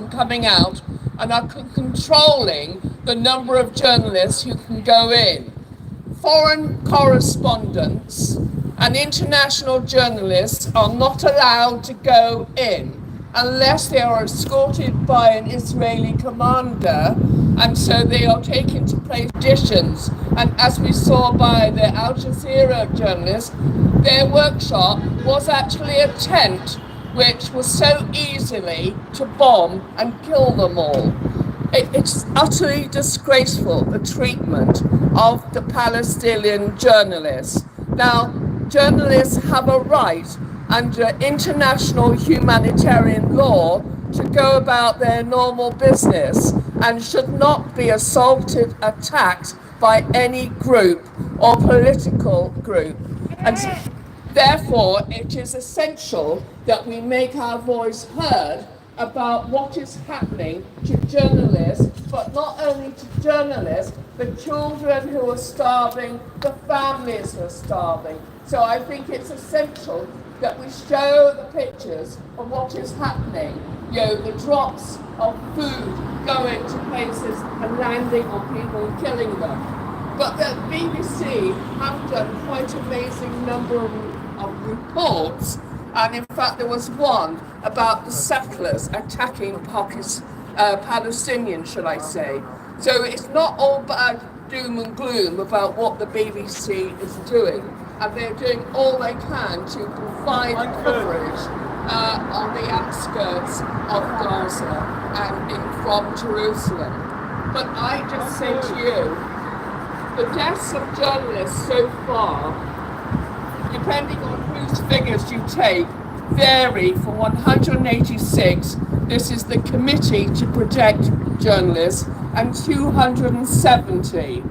from coming out and are controlling the number of journalists who can go in. Foreign correspondents and international journalists are not allowed to go in unless they are escorted by an Israeli commander, and so they are taken to place conditions. And as we saw by the Al Jazeera journalist, their workshop was actually a tent which was so easily to bomb and kill them all. It's utterly disgraceful, the treatment of the Palestinian journalists. Now, journalists have a right under international humanitarian law to go about their normal business and should not be assaulted, attacked by any group or political group. And therefore, it is essential that we make our voice heard about what is happening to journalists, but not only to journalists, the children who are starving, the families who are starving. So I think it's essential that we show the pictures of what is happening, the drops of food going to places and landing on people and killing them. But the BBC have done quite an amazing number of reports, and in fact there was one about the settlers attacking Palestinians, should I say. So it's not all bad doom and gloom about what the BBC is doing, and they're doing all they can to provide coverage on the outskirts of Gaza and from Jerusalem. But I just say to you, the deaths of journalists so far, depending on whose figures you take, vary from 186, this is the Committee to Protect Journalists, and 270.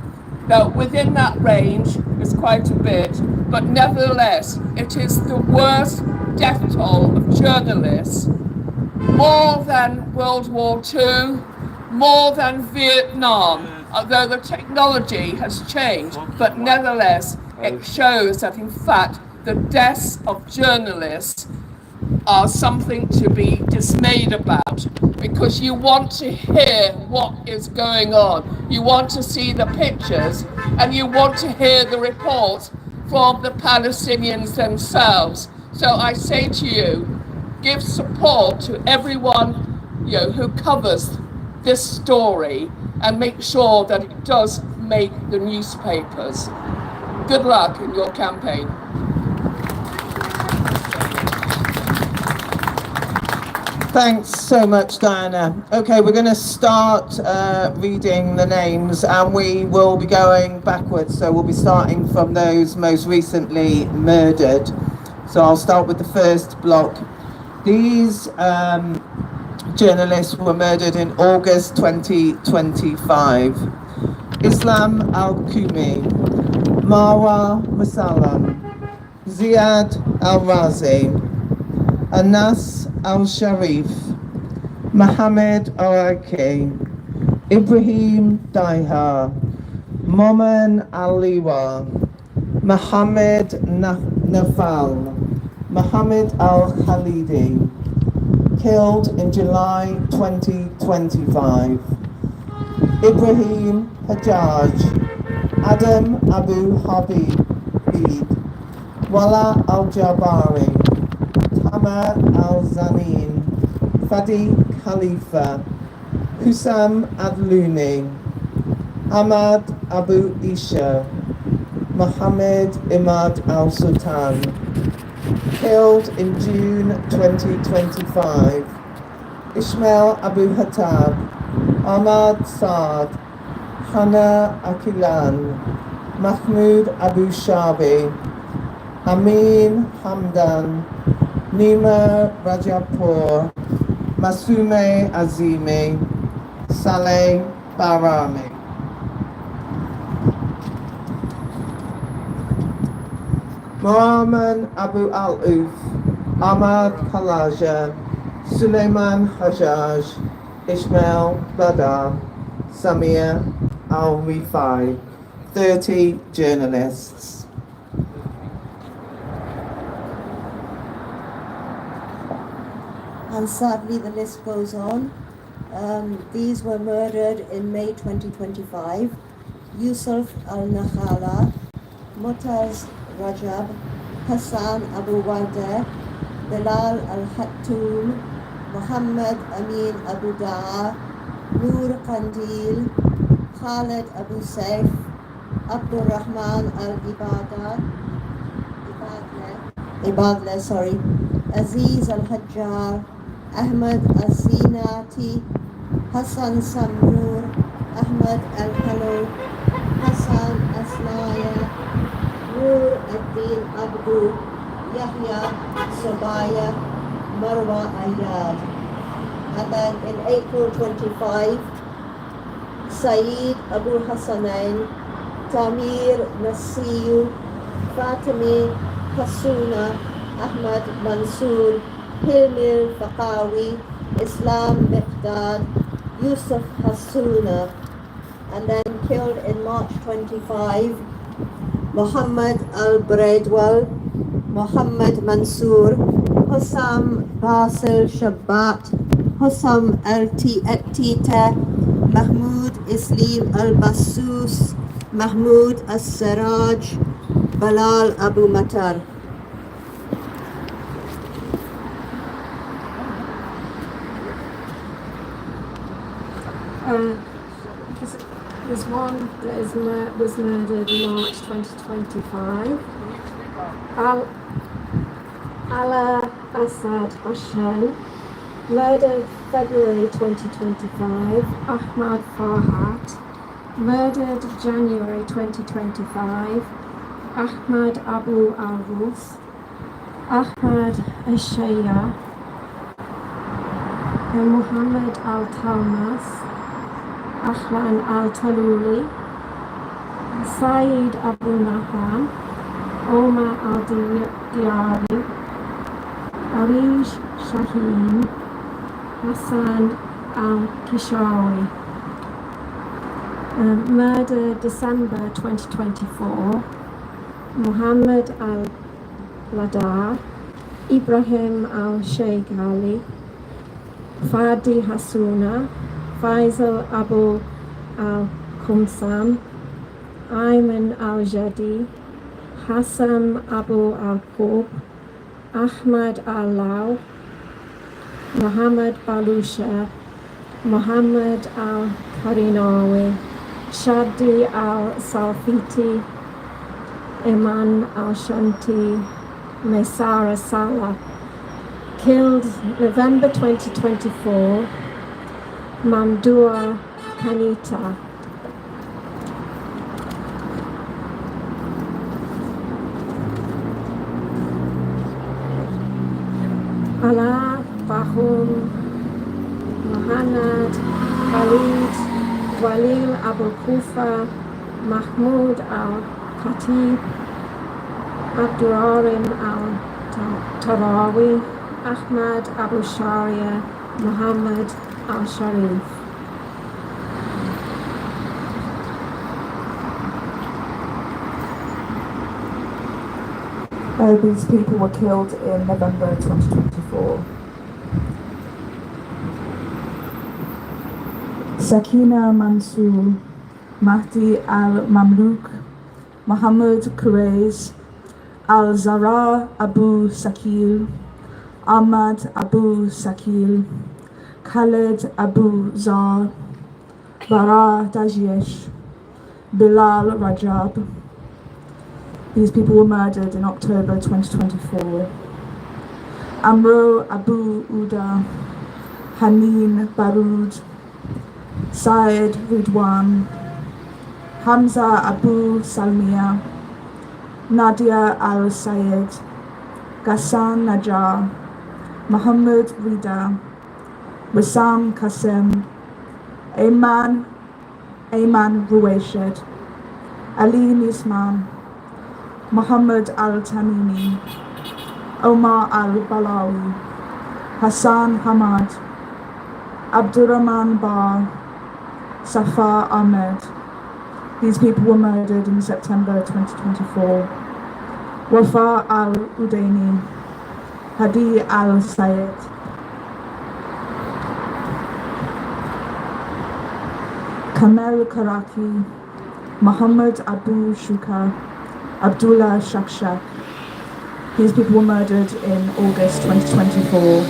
Now, within that range is quite a bit, but nevertheless, it is the worst death toll of journalists, more than World War II, more than Vietnam, although the technology has changed, but nevertheless, it shows that in fact the deaths of journalists are something to be dismayed about, because you want to hear what is going on, you want to see the pictures, and you want to hear the reports from the Palestinians themselves. So I say to you, give support to everyone who covers this story, and make sure that it does make the newspapers. Good luck in your campaign. Thanks so much, Diana. Okay, we're going to start reading the names, and we will be going backwards. So we'll be starting from those most recently murdered. So I'll start with the first block. These journalists were murdered in August 2025. Islam Al-Kumi, Marwa Musalam, Ziad Al-Razi, Anas Al-Sharif, Mohammed Araki, Ibrahim Daiha, Momen Aliwa, Mohammed Nafal, Mohammed Al-Khalidi, killed in July 2025. Ibrahim Hajjaj, Adam Abu Habib, Wala Al-Jabari, Tamar Al-Zanin, Fadi Khalifa, Hussam Adluni, Ahmad Abu Isha, Mohammed Imad Al-Sultan, killed in June 2025. Ismail Abu Hattab, Ahmad Saad, Hana Akilan, Mahmoud Abu Shabi, Amin Hamdan, Nima Rajapur, Masume Azimi, Saleh Barami. Muhammad Abu Al-Uf, Ahmad Kalaja, Suleiman Hajjaj, Ismail Badar, Samir Al-Rifai, 30 journalists. And sadly the list goes on. These were murdered in May 2025. Yusuf al-Nakhala, Mutaz Rajab, Hassan Abu Warda, Bilal al-Hattoum, Muhammad Amin Abu Da'a, Noor Qandil, Khalid Abu Saif, Abdul Rahman al-Ibadle, Aziz al-Hajjar, Ahmad al-Sinati, Hassan Samur, Ahmad al-Halo, Hassan Aslaya, Nur ad-Din Abdu, Yahya Sobaya, Marwa Ayad. And then in April 25, Saeed Abu Hassanain, Tamir Nasiru, Fatimi Hasuna, Ahmad Mansour, Hilmil Faqawi, Islam Miqdad, Yusuf Hasuna. And then killed in March 25, Muhammad al-Braidwal, Muhammad Mansour, Hussam Basil Shabbat, Hussam al-Tita, Mahmoud Islim al-Bassus, Mahmoud al-Saraj, Balal Abu Matar. There's one that was murdered in March 2025. Ala Asad Hashan, murdered February 2025. Ahmad Farhat, murdered January 2025. Ahmad Abu Aruf, Ahmad Ashaya, Muhammad Al-Talmas, Ahlan Al-Taluli, Saeed Abu Naham, Omar Al-Diari, Arish Shaheen, Hassan Al-Kishawi. Murder December 2024, Muhammad Al-Ladar, Ibrahim Al-Sheikh Ali, Fadi Hasuna, Faisal Abu Al-Kumsam, Ayman Al-Jadi, Hassan Abu Al-Qub, Ahmad Al-Law, Muhammad Balusha, Muhammad Al-Karinawi, Shadi Al-Salfiti, Iman Al-Shanti, Maisara Salah. Killed November 2024, Mamdua Kanita. Ala Bahum, Muhammad Khalid, Walil Abu Kufa, Mahmoud Al-Khatib, Abdurarim Al-Tarawi, Ahmad Abu Sharia, Muhammad Al-Sharif. These people were killed in November 2024. Sakina Mansour, Mahdi Al-Mamluk, Muhammad Quraiz, Al-Zara Abu Sakil, Ahmad Abu Sakil, Khalid Abu Zar, Bara Dajesh, Bilal Rajab. These people were murdered in October 2024. Amro Abu Uda, Haneen Baroud, Syed Ridwan, Hamza Abu Salmiya, Nadia Al-Sayed, Ghassan Najjar, Muhammad Rida, Wissam Qasim, Ayman Ruwaishid, Ali Nisman, Muhammad Al-Tamimi, Omar Al-Balawi, Hassan Hamad, Abdurrahman Bar, Safar Ahmed. These people were murdered in September 2024. Wafa Al-Udaini, Hadi Al-Sayed. Kamer Karaki, Muhammad Abu Shukar, Abdullah Shakshak. These people were murdered in August 2024.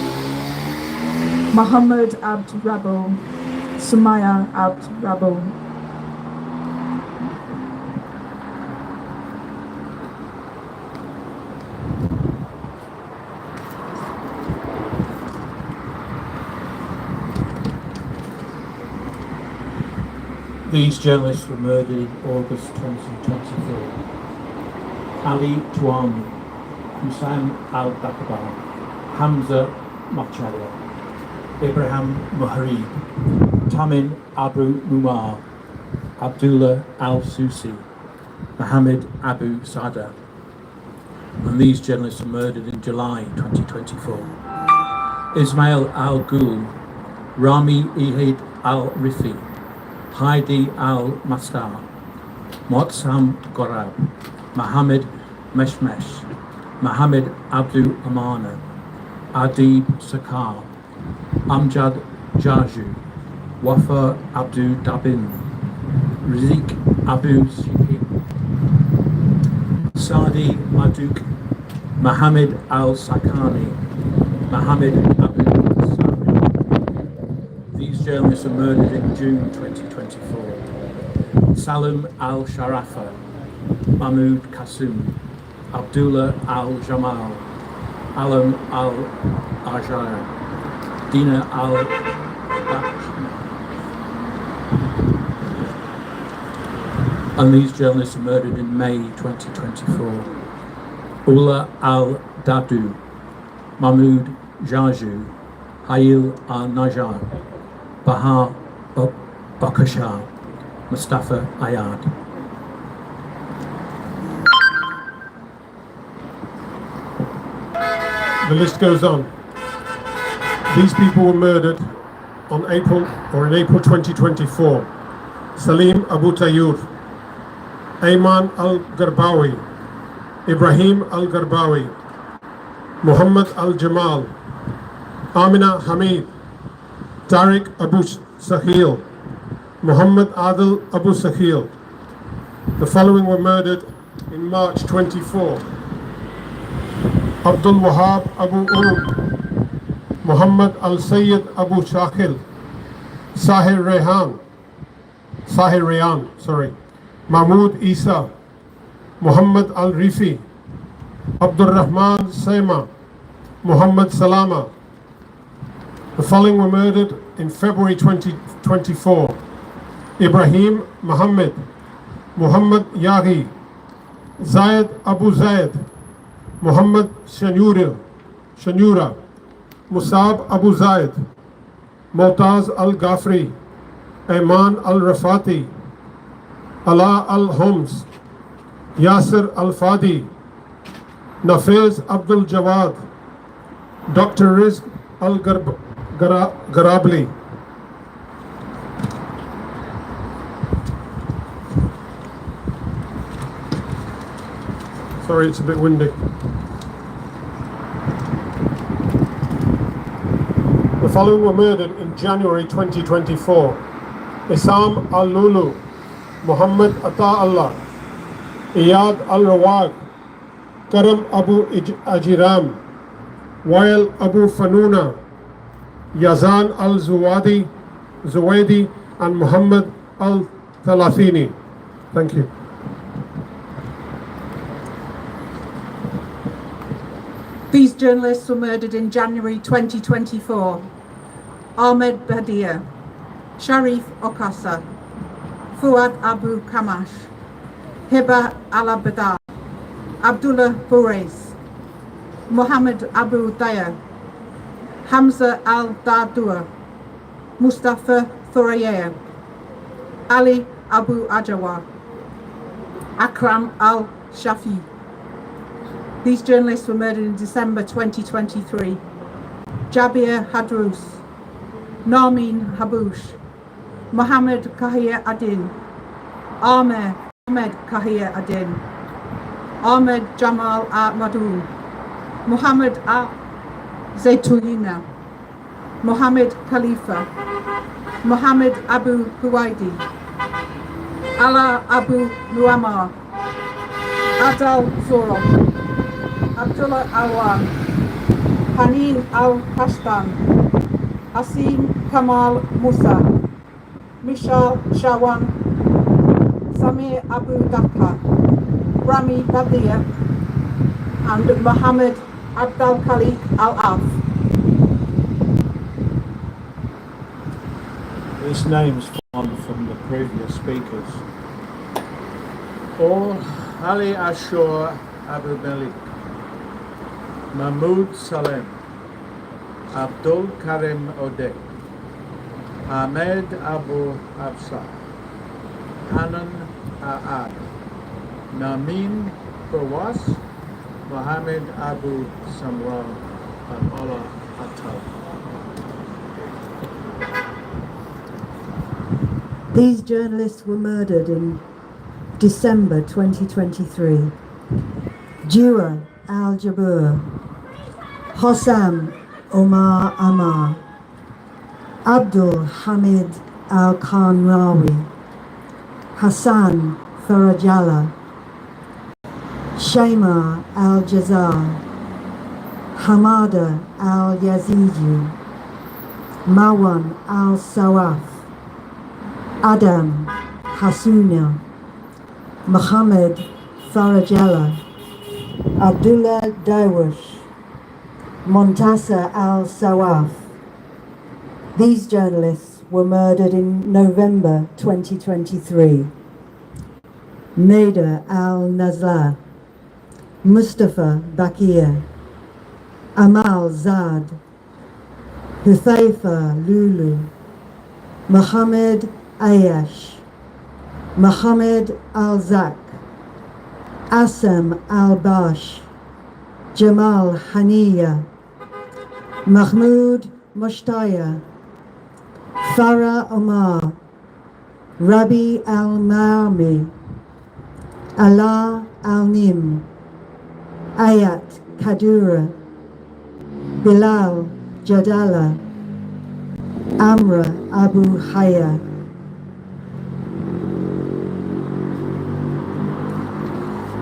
Muhammad Abd Rabbo, Sumaya Abd Rabbo. These journalists were murdered in August 2024. Ali Tuami, Hussein al-Dakabar, Hamza Machaya, Ibrahim Muharib, Tamin Abu Mumar, Abdullah al-Susi, Mohammed Abu Sada. And these journalists were murdered in July 2024. Ismail al-Ghul, Rami Ihid al-Rifi, Heidi al-Mastar, Muazzam Gorab, Mohammed Meshmesh, Mohammed Abdu Amana, Adib Sakar, Amjad Jaju, Wafa Abdu Dabin, Rizik Abu Sikin, Sadi Maduk, Mohammed al-Sakani, Mohammed Abu Sari. These journalists were murdered in June 2024. Salim al-Sharafa, Mahmoud Kasum, Abdullah al-Jamal, Alam al-Ajaya, Dina al-Bakshi. And these journalists were murdered in May 2024. Ullah al-Dadu, Mahmoud Jaju, Hail al-Najjar, Baha Bakashar, Mustafa Ayad. The list goes on. These people were murdered in April 2024. Salim Abu Tayyur, Ayman al-Garbawi, Ibrahim al-Garbawi, Muhammad al-Jamal, Amina Hamid, Tariq Abu Sahil, Muhammad Adil Abu Sahil. The following were murdered in March 24. Abdul Wahab Abu Urum, Muhammad Al-Sayyid Abu Shakil, Sahir Rayan, Mahmoud Isa, Muhammad Al-Rifi, Abdul Rahman Sema, Muhammad Salama. The following were murdered in February 2024. Ibrahim Muhammad, Muhammad Yaghi, Zayed Abu Zayed, Muhammad Shanura, Musab Abu Zayed, Motaz Al-Ghafri, Ayman Al-Rafati, Ala Al-Homs, Yasir Al-Fadi, Nafez Abdul Jawad, Dr. Rizq Al-Garabli. Sorry, it's a bit windy. The following were murdered in January 2024. Isam Al-Lulu, Muhammad Ata Allah, Iyad Al-Rawag, Karam Abu Ajiram, Wael Abu Fanuna, Yazan Al-Zuwaidi, and Muhammad Al-Thalathini. Thank you. These journalists were murdered in January 2024. Ahmed Badia, Sharif Okasa, Fuad Abu Kamash, Hiba Al-Abdar, Abdullah Bourez, Mohammed Abu Daya, Hamza Al-Dadua, Mustafa Thuraya, Ali Abu Ajawa, Akram Al-Shafi. These journalists were murdered in December 2023. Jabir Hadrous, Narmin Habush, Mohammed Kahir Adin, Ahmed Kahir Adin, Ahmed Jamal Madoun, Muhammad Zaitouna, Mohammed Khalifa, Mohammed Abu Huwaidi, Ala Abu Muammar, Adal Zoram, Abdullah Alwan, Hanin Al-Kashtan, Asim Kamal Musa, Mishal Shawan, Samir Abu Dhaka, Rami Badia, and Mohammed Abdul Khalik Al-Af. These names follow from the previous speakers. Or Ali Ashur Abu Malik, Mahmoud Salem, Abdul Karim Odeh, Ahmed Abu Absar, Hanan Aad, Namin Perwas, Mohammed Abu Samran, and Allah Attal. These journalists were murdered in December 2023. Jura Al-Jabur, Hossam Omar Amar, Abdul Hamid Al-Khanrawi, Hassan Farajala, Shaima Al-Jazar, Hamada Al-Yazidi, Marwan Al-Sawaf, Adam Hasuna, Mohammed Farajala, Abdullah Dawish, Montasa Al-Sawaf. These journalists were murdered in November 2023. Nader Al-Nazla, Mustafa Bakir, Amal Zad, Huthaifa Lulu, Mohammed Ayash, Mohammed Al-Zak, Assam Al-Bash, Jamal Haniya, Mahmoud Mushtaya, Farah Omar, Rabi Al-Marmi, Allah Al-Nim, Ayat Kadura, Bilal Jadala, Amra Abu Haya.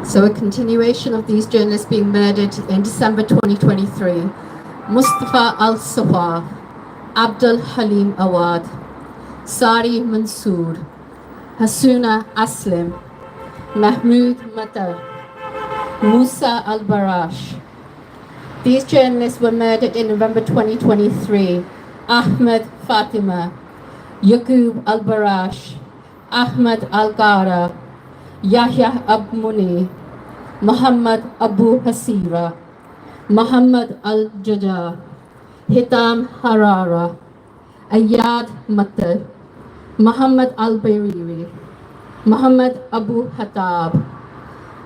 So a continuation of these journalists being murdered in December 2023. Mustafa Al-Sawaf, Abdul Halim Awad, Sari Mansoor, Hasuna Aslim, Mahmoud Matar, Musa Al-Barash. These journalists were murdered in November 2023. Ahmed Fatima, Yaqub Al-Barash, Ahmed Al-Gara, Yahya Abmuni, Muhammad Abu Hasira, Muhammad Al-Jaja, Hitam Harara, Ayad Matar, Muhammad Al-Bayriri, Muhammad Abu Hatab,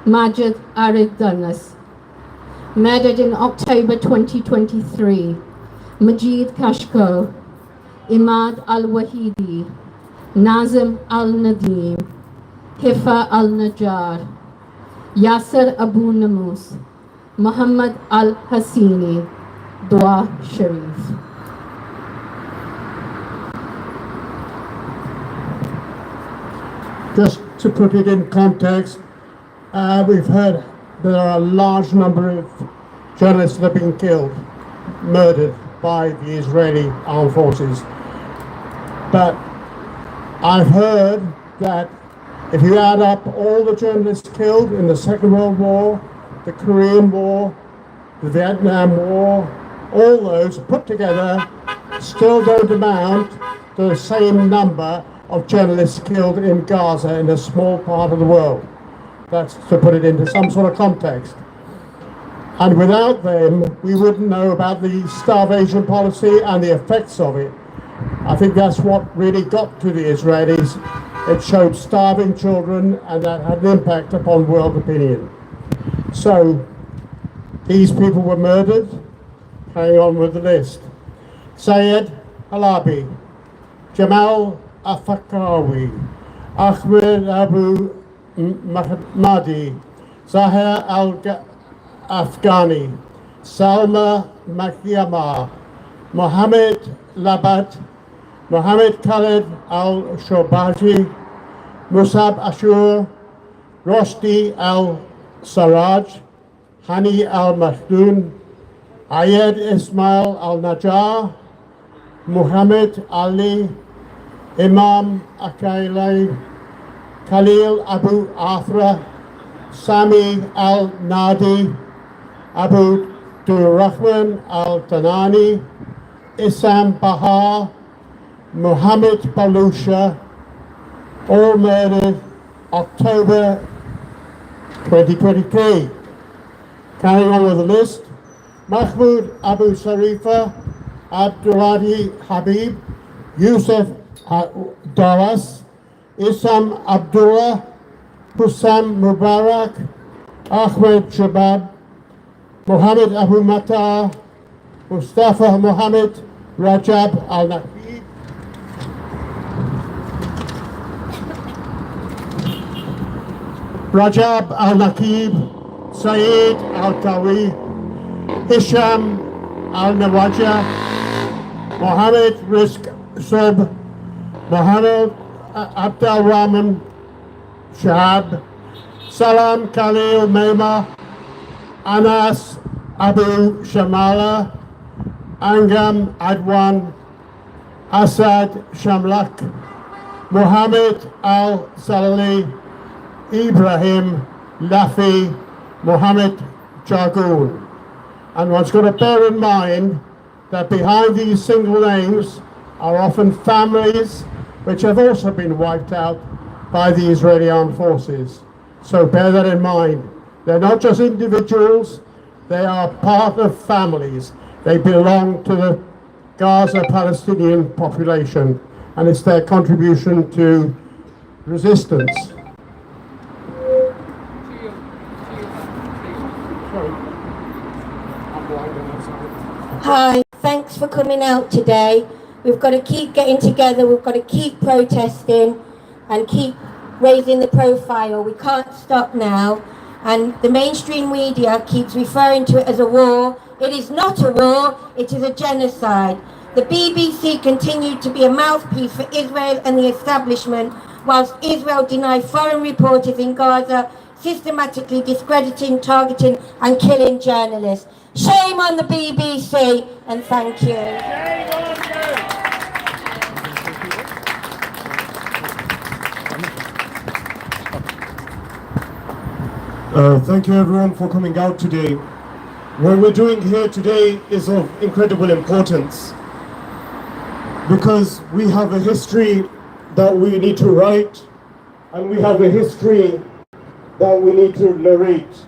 Majid Aridanas. Murdered in October 2023, Majid Kashko, Imad Al-Wahidi, Nazim Al-Nadim, Hifa Al-Najjar, Yasser Abu Namus, Muhammad Al-Hassini, Dua Sharif. Just to put it in context, we've heard there are a large number of journalists that have been killed, murdered by the Israeli armed forces. But I've heard that if you add up all the journalists killed in the Second World War, the Korean War, the Vietnam War, all those put together still don't amount to the same number of journalists killed in Gaza, in a small part of the world. That's to put it into some sort of context. And without them, we wouldn't know about the starvation policy and the effects of it. I think that's what really got to the Israelis. It showed starving children, and that had an impact upon world opinion. So these people were murdered. Carrying on with the list. Sayed Halabi, Jamal Afakawi, Ahmed Abu Mahdi, Zahir Al-Afghani, Salma Makiyama, Mohammed Labat, Mohammed Khaled Al-Shobaji, Musab Ashur, Roshdi Al-Sarraj, Hani Al-Mahdoun, Ayed Ismail Al-Najjar, Muhammad Ali, Imam Akailay, Khalil Abu Athra, Sami Al-Nadi, Abu Durrahman Al-Tanani, Issam Bahar, Muhammad Balusha, all murdered October 2023. Carrying on with the list, Mahmoud Abu Sharifa, Abdulhadi Habib, Yusuf Dawas, Isam Abdullah, Hussam Mubarak, Ahmed Shabab, Muhammad Abu Matar, Mustafa Muhammad Rajab Al-Naqib, Rajab Al-Naqib, Saeed Al-Kawi, Hisham Al-Nawaja, Mohammed Rizq Sub, Mohammed Abdul Rahman Shahab, Salam Khalil Meima, Anas Abu Shamala, Angam Adwan, Asad Shamlak, Mohammed Al-Salali, Ibrahim Lafi, Mohammed Jargoon. And one's got to bear in mind that behind these single names are often families which have also been wiped out by the Israeli armed forces. So bear that in mind. They're not just individuals, they are part of families. They belong to the Gaza Palestinian population, and it's their contribution to resistance. Hi, thanks for coming out today. We've got to keep getting together, we've got to keep protesting and keep raising the profile. We can't stop now. And the mainstream media keeps referring to it as a war. It is not a war, it is a genocide. The BBC continued to be a mouthpiece for Israel and the establishment, whilst Israel denied foreign reporters in Gaza, systematically discrediting, targeting and killing journalists. Shame on the BBC, and thank you. Thank you everyone for coming out today. What we're doing here today is of incredible importance because we have a history that we need to write and we have a history that we need to narrate.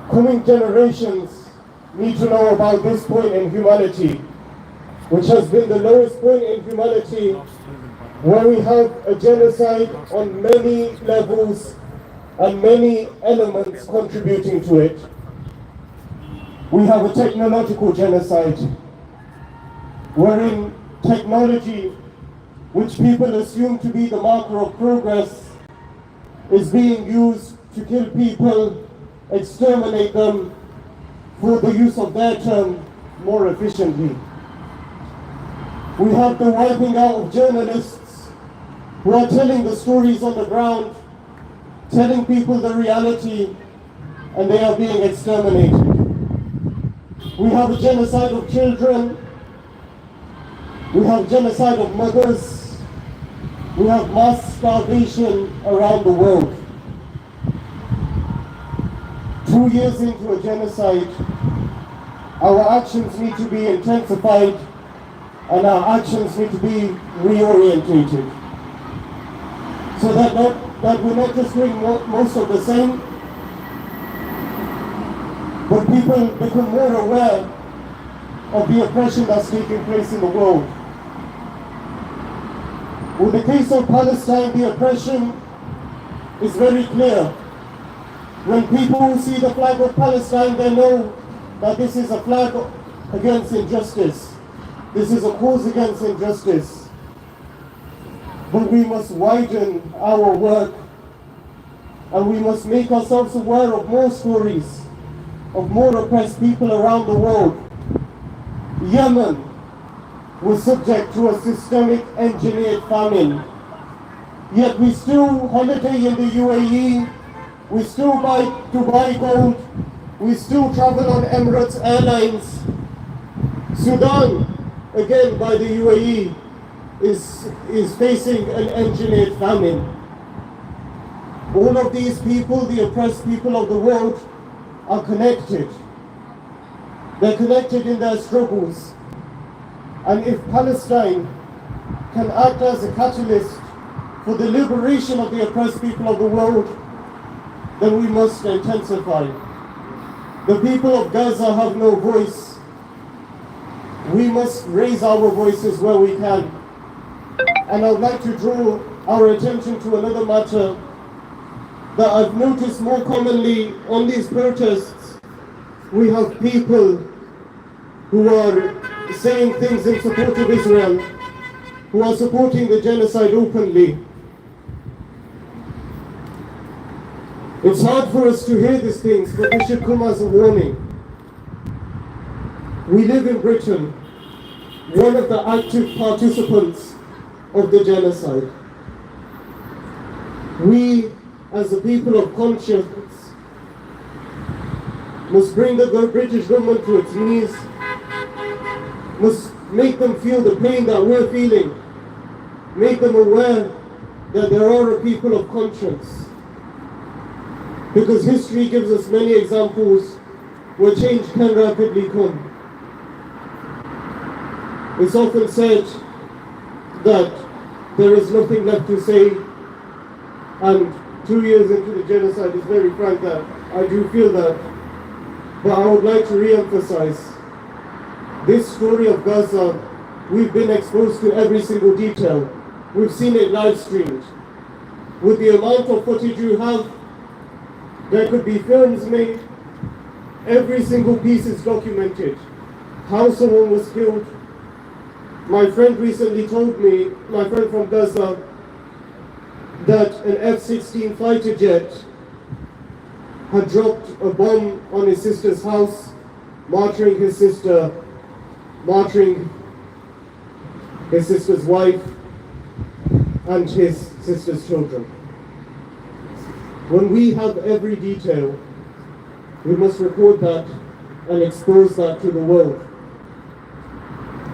Coming generations need to know about this point in humanity, which has been the lowest point in humanity, where we have a genocide on many levels and many elements contributing to it. We have a technological genocide, wherein technology, which people assume to be the marker of progress, is being used to kill people, exterminate them, for the use of their term more efficiently. We have the wiping out of journalists who are telling the stories on the ground, telling people the reality, and they are being exterminated. We have a genocide of children, we have genocide of mothers, we have mass starvation around the world. 2 years into a genocide, our actions need to be intensified and our actions need to be reorientated. So that we're not just doing most of the same, but people become more aware of the oppression that's taking place in the world. With the case of Palestine, the oppression is very clear. When people see the flag of Palestine, they know that this is a flag against injustice. This is a cause against injustice. But we must widen our work and we must make ourselves aware of more stories of more oppressed people around the world. Yemen was subject to a systemic engineered famine. Yet we still holiday in the UAE, we still buy Dubai gold, we still travel on Emirates Airlines. Sudan, again by the UAE, is facing an engineered famine. All of these people, the oppressed people of the world, are connected. They're connected in their struggles. And if Palestine can act as a catalyst for the liberation of the oppressed people of the world, then we must intensify. The people of Gaza have no voice. We must raise our voices where we can. And I would like to draw our attention to another matter that I've noticed more commonly on these protests. We have people who are saying things in support of Israel, who are supporting the genocide openly. It's hard for us to hear these things, but they should come as a warning. We live in Britain, one of the active participants of the genocide. We, as a people of conscience, must bring the British government to its knees, must make them feel the pain that we're feeling, make them aware that there are a people of conscience. Because history gives us many examples where change can rapidly come. It's often said that there is nothing left to say, and 2 years into the genocide, it's very frank that I do feel that. But I would like to re-emphasize, this story of Gaza, we've been exposed to every single detail. We've seen it live streamed. With the amount of footage you have, there could be films made. Every single piece is documented. How someone was killed. My friend recently told me, my friend from Gaza, that an F-16 fighter jet had dropped a bomb on his sister's house, martyring his sister, martyring his sister's wife, and his sister's children. When we have every detail, we must record that and expose that to the world.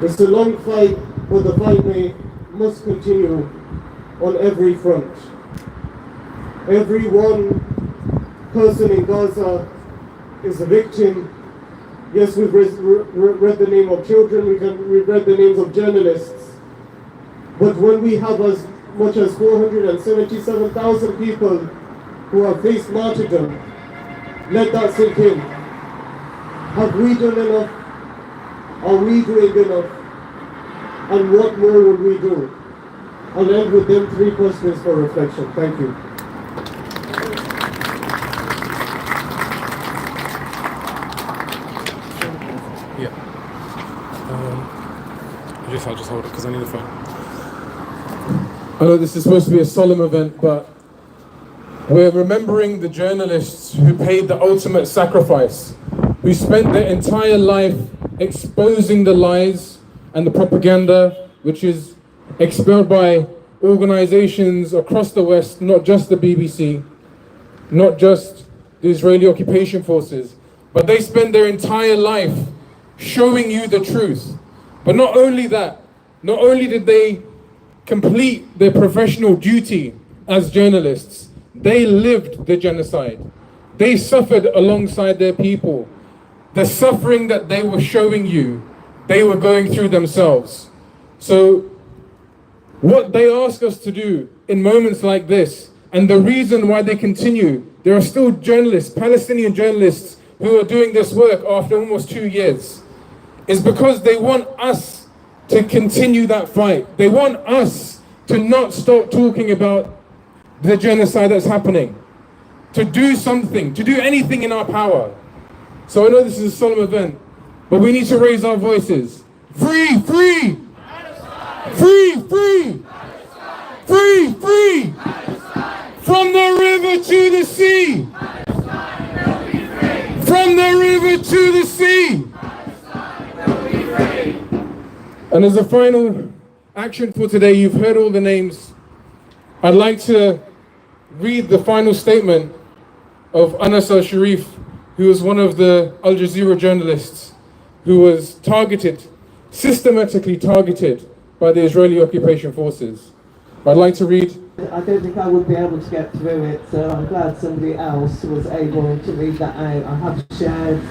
It's a long fight, but the fight must continue on every front. Every one person in Gaza is a victim. Yes, we've read the name of children, we've read the names of journalists. But when we have as much as 477,000 people who have faced martyrdom, let that sink in. Have we done enough? Are we doing enough? And what more will we do? I'll end with them 3 questions for reflection. Thank you. I'll just hold it because I need the phone. I know this is supposed to be a solemn event, but we're remembering the journalists who paid the ultimate sacrifice, who spent their entire life exposing the lies and the propaganda which is expelled by organizations across the West, not just the BBC, not just the Israeli occupation forces, but they spend their entire life showing you the truth. But not only that, not only did they complete their professional duty as journalists, they lived the genocide. They suffered alongside their people. The suffering that they were showing you, they were going through themselves. So what they ask us to do in moments like this, and the reason why they continue, there are still journalists, Palestinian journalists, who are doing this work after almost 2 years, is because they want us to continue that fight. They want us to not stop talking about the genocide that's happening, to do something, to do anything in our power. So I know this is a solemn event, but we need to raise our voices. Free, free! Free, free! Free, free! From the river to the sea! From the river to the sea! And as a final action for today, you've heard all the names I'd like to read the final statement of Anas al-Sharif, who was one of the Al Jazeera journalists who was targeted, systematically targeted by the Israeli occupation forces. I'd like to read. I don't think I would be able to get through it, so I'm glad somebody else was able to read that out. I have shared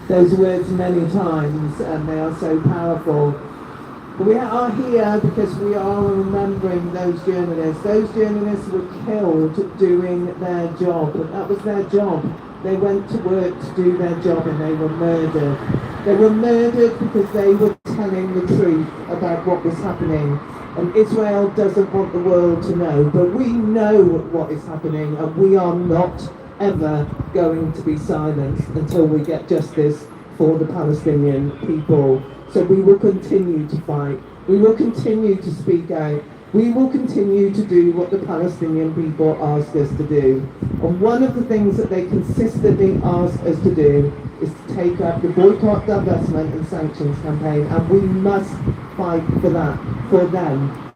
those words many times, and they are so powerful. But we are here because we are remembering those journalists. Those journalists were killed doing their job, and that was their job. They went to work to do their job, and they were murdered. They were murdered because they were telling the truth about what was happening. And Israel doesn't want the world to know, but we know what is happening, and we are not ever going to be silenced until we get justice for the Palestinian people. So we will continue to fight. We will continue to speak out. We will continue to do what the Palestinian people ask us to do. And one of the things that they consistently ask us to do is to take up the boycott, divestment and sanctions campaign, and we must fight for that, for them.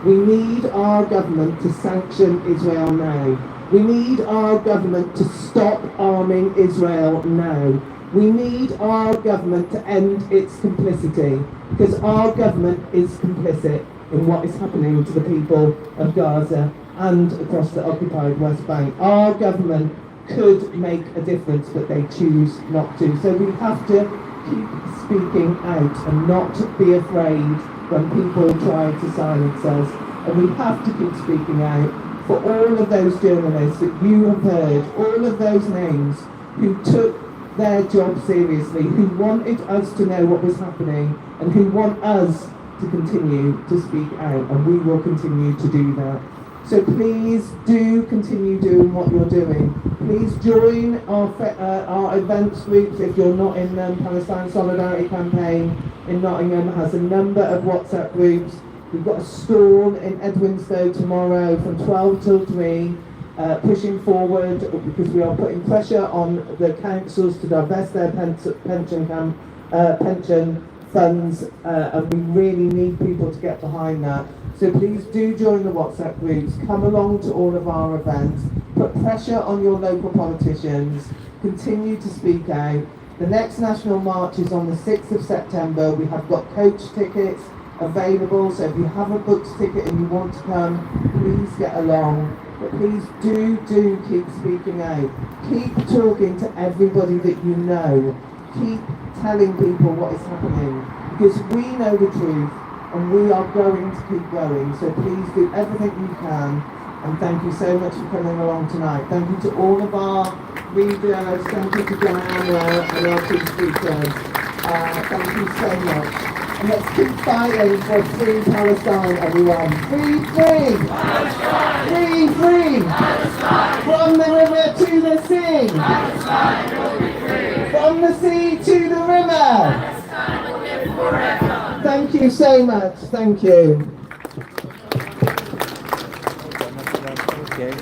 We need our government to sanction Israel now. We need our government to stop arming Israel now. We need our government to end its complicity, because our government is complicit in what is happening to the people of Gaza and across the occupied West Bank. Our government could make a difference, but they choose not to. So we have to keep speaking out and not be afraid when people try to silence us. And we have to keep speaking out for all of those journalists that you have heard, all of those names who took their job seriously, who wanted us to know what was happening, and who want us to continue to speak out, and we will continue to do that. So please do continue doing what you're doing. Please join our events groups if you're not in them. Palestine Solidarity Campaign in Nottingham has a number of WhatsApp groups. We've got a stall in Edwinstowe tomorrow from 12 till 3. Pushing forward because we are putting pressure on the councils to divest their pension funds, and we really need people to get behind that. So please do join the WhatsApp groups, come along to all of our events, put pressure on your local politicians, continue to speak out. The next National March is on the 6th of September. We have got coach tickets available, so if you have a booked ticket and you want to come, please get along. But please do keep speaking out. Keep talking to everybody that you know. Keep telling people what is happening, because we know the truth and we are going to keep going. So please do everything you can, and thank you so much for coming along tonight. Thank you to all of our readers, thank you to Diana and our two speakers. Thank you so much. And let's keep fighting for free Palestine, everyone. Free, free! Palestine! Free, free! Palestine! From the river to the sea! Palestine will be free! From the sea to the river! Palestine will live forever! Thank you so much. Thank you. Okay.